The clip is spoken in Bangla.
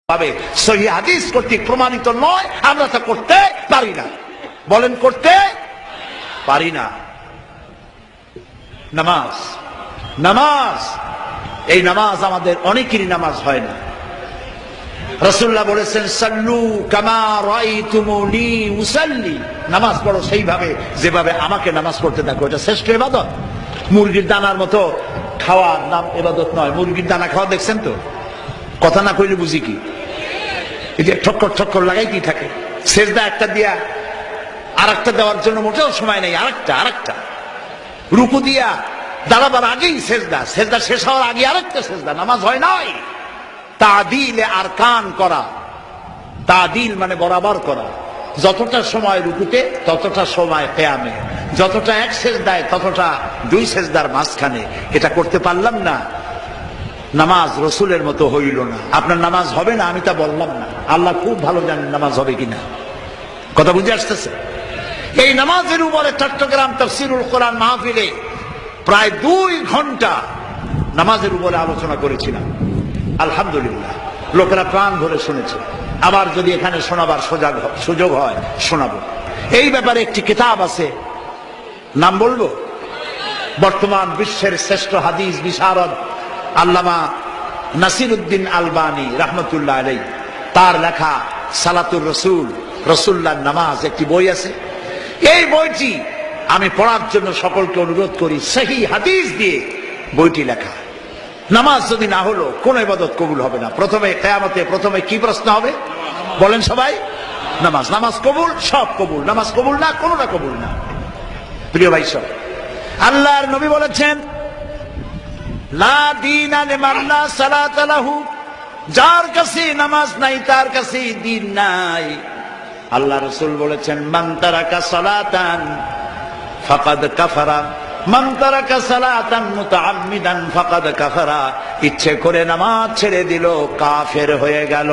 ভাবে সহিহ হাদিস কর্তৃক প্রমাণিত নয়, আমরা তা করতে পারি না। বলেন করতে পারি না। নামাজ, নামাজ, এই নামাজ আমাদের অনেকেরই নামাজ হয় না। রাসূলুল্লাহ বলেছেন সাল্লু কামা রাআইতুমুনি উসাল্লি, নামাজ পড়ো সেইভাবে যেভাবে আমাকে নামাজ পড়তে দেখো। এটা শ্রেষ্ঠ ইবাদত। মুরগির দানার মতো খাওয়ার নাম ইবাদত নয়। মুরগির দানা খাওয়া দেখছেন তো? কথা না কইলে বুঝি কি? এই যে ঠক্কর ঠক্কর লাগাইতেই থাকে। সেজদা একটা দিয়া আর একটা দেওয়ার জন্য মোটেও সময় নেই। আরেকটা রুকু দিয়া দাঁড়াবার আগেই সেজদা, সেজদা শেষ হওয়ার আগে আরেকটা সেজদা। নামাজ হয় নাই। তাদিলে আরকান করা, তাদিল মানে বরাবর করা। যতটা সময় রুকুতে ততটা সময় কিয়ামে, যতটা এক সেজদায় ততটা দুই সেজদার মাঝখানে। এটা করতে পারলাম না, নামাজ রসুলের মতো হইল না। আপনার নামাজ হবে না আমি তা বললাম না, আল্লাহ খুব ভালো জানেন নামাজ হবে কিনা। কথা বুঝে আসতেছে? এই নামাজের উপরে চট্টগ্রাম তাফসীরুল কোরআন মাহফিলে প্রায় 2 ঘন্টা নামাজের উপরে আলোচনা করেছিলাম। আলহামদুলিল্লাহ, লোকেরা প্রাণ ভরে শুনেছে। আবার যদি এখানে শোনাবার সুযোগ হয় শোনাবো। এই ব্যাপারে একটি কিতাব আছে, নাম বলবো? বর্তমান বিশ্বের শ্রেষ্ঠ হাদিস বিশারদ আল্লামা নাসিরউদ্দিন আলবানী রাহমাতুল্লাহ আলাইহি, তার লেখা সালাতুর রসুল, রসুল্লাহর নামাজ, একটি বই আছে। এই বইটি আমি পড়ার জন্য সকলকে অনুরোধ করি। সহিহ হাদিস দিয়ে বইটি লেখা। নামাজ যদি না হলো কোন ইবাদত কবুল হবে না। প্রথমে কিয়ামতে প্রথমে কি প্রশ্ন হবে বলেন সবাই? নামাজ। নামাজ কবুল, সব কবুল। নামাজ কবুল না, কোনটা কবুল না। প্রিয় ভাই সব, আল্লাহর নবী বলেছেন লা দীনা লিমান লা সালাতা লাহু, যার কাছে নামাজ নাই তার কাছে দ্বীন নাই। আল্লাহ রাসূল বলেছেন মান তারাকা সালাতান ফাকাদ কাফারা, মান তারাকা সালাতান মুতাআম্মিদান ফাকাদ কাফারা। ইচ্ছে করে নামাজ ছেড়ে দিল, কাফের হয়ে গেল।